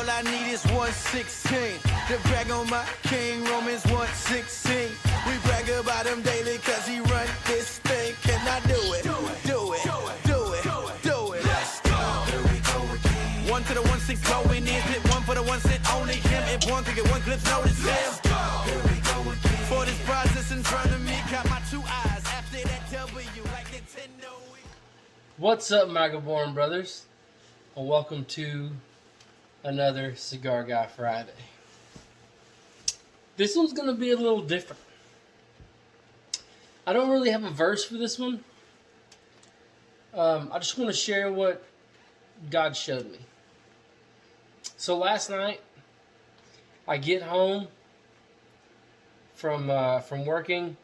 All I need is 116 to brag on my king, Romans 1:16. We brag about him daily cause he run this thing. Can I do it? Do it. Do it. Do it. Do it. Let's go. Here we go again. One to the 1-6 going in. Hit one for the one sit only him. If one could get one clip, notice him. Let's go. Here we go again. For this process in front of me, got my 2 eyes. After that W like Nintendo. What's up, Magaborn brothers? And welcome to another Cigar Guy Friday. This one's going to be a little different. I don't really have a verse for this one. I just want to share what God showed me. So last night, I get home from working,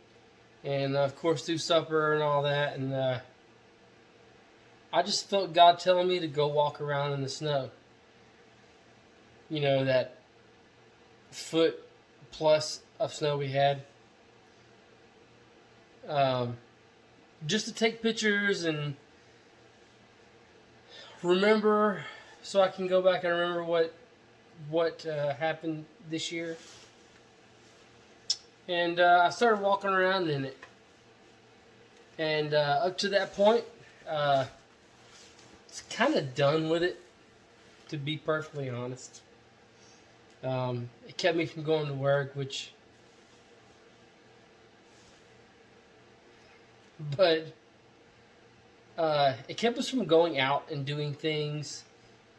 and of course do supper and all that, and I just felt God telling me to go walk around in the snow. You know, that foot plus of snow we had. Just to take pictures and remember, so I can go back and remember what happened this year. And I started walking around in it. And up to that point, it's kind of done with it, to be perfectly honest. It kept me from going to work, but it kept us from going out and doing things,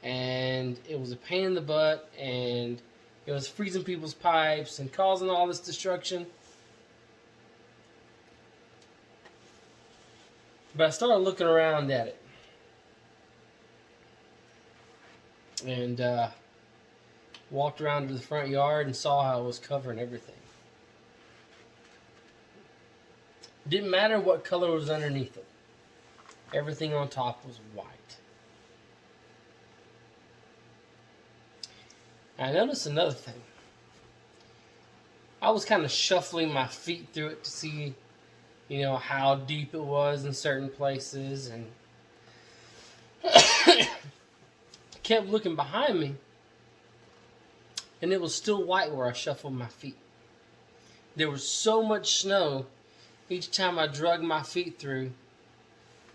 and it was a pain in the butt, and it was freezing people's pipes and causing all this destruction. But I started looking around at it. And walked around to the front yard and saw how it was covering everything. Didn't matter what color was underneath it. Everything on top was white. I noticed another thing. I was kind of shuffling my feet through it to see, how deep it was in certain places, and kept looking behind me, and it was still white where I shuffled my feet. There was so much snow, each time I drug my feet through,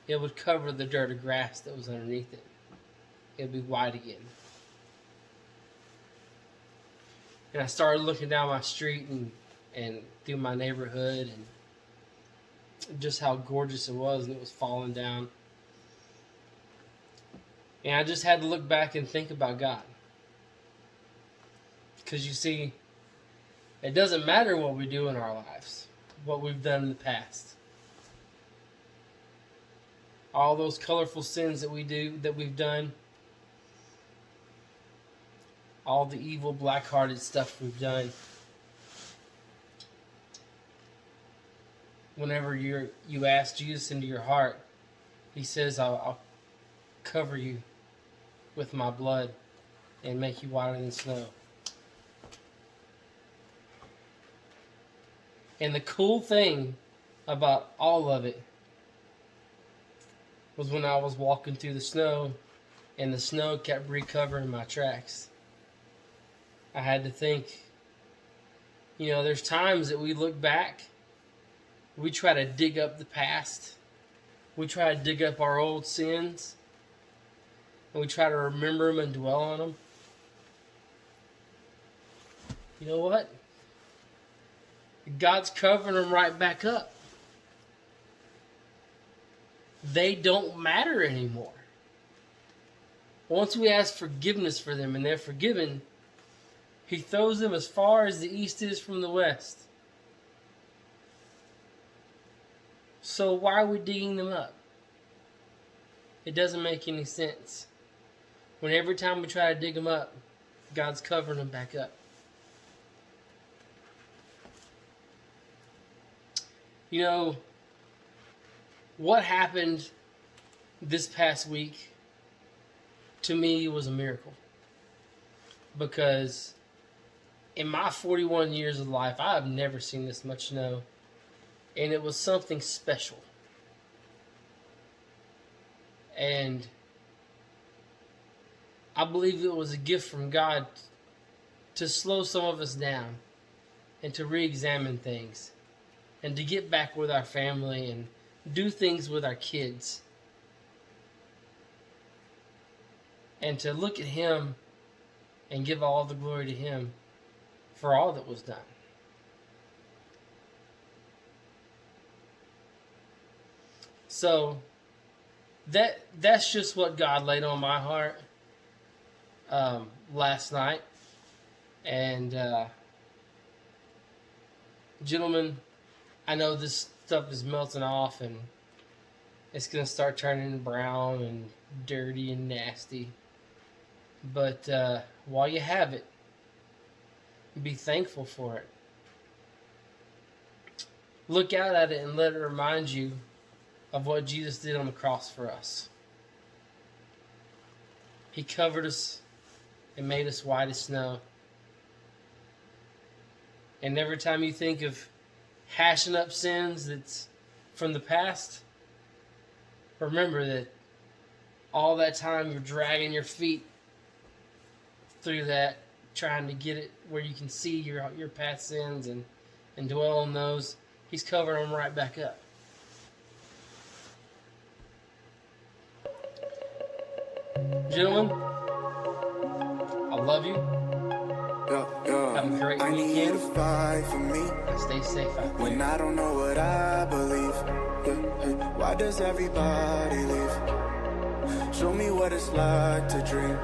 it would cover the dirt or grass that was underneath it. It would be white again. And I started looking down my street and through my neighborhood, and just how gorgeous it was, and it was falling down. And I just had to look back and think about God. Because you see, it doesn't matter what we do in our lives, what we've done in the past. All those colorful sins that we've done, all the evil, black-hearted stuff we've done. Whenever you ask Jesus into your heart, He says, I'll cover you with my blood and make you whiter than snow. And the cool thing about all of it was when I was walking through the snow and the snow kept recovering my tracks. I had to think, there's times that we look back, we try to dig up the past, we try to dig up our old sins, and we try to remember them and dwell on them. You know what? God's covering them right back up. They don't matter anymore. Once we ask forgiveness for them and they're forgiven, He throws them as far as the east is from the west. So why are we digging them up? It doesn't make any sense. When every time we try to dig them up, God's covering them back up. What happened this past week to me was a miracle. Because in my 41 years of life, I have never seen this much snow. And it was something special. And I believe it was a gift from God to slow some of us down and to re-examine things and to get back with our family and do things with our kids and to look at Him and give all the glory to Him for all that was done. So that's just what God laid on my heart last night. And gentlemen, I know this stuff is melting off and it's going to start turning brown and dirty and nasty. But while you have it, be thankful for it. Look out at it and let it remind you of what Jesus did on the cross for us. He covered us and made us white as snow. And every time you think of hashing up sins that's from the past, remember that all that time you're dragging your feet through that, trying to get it where you can see your past sins and dwell on those. He's covering them right back up. Gentlemen, I love you. Have a great weekend. And stay safe out there. When I don't know what I believe, why does everybody leave? Show me what it's like to dream.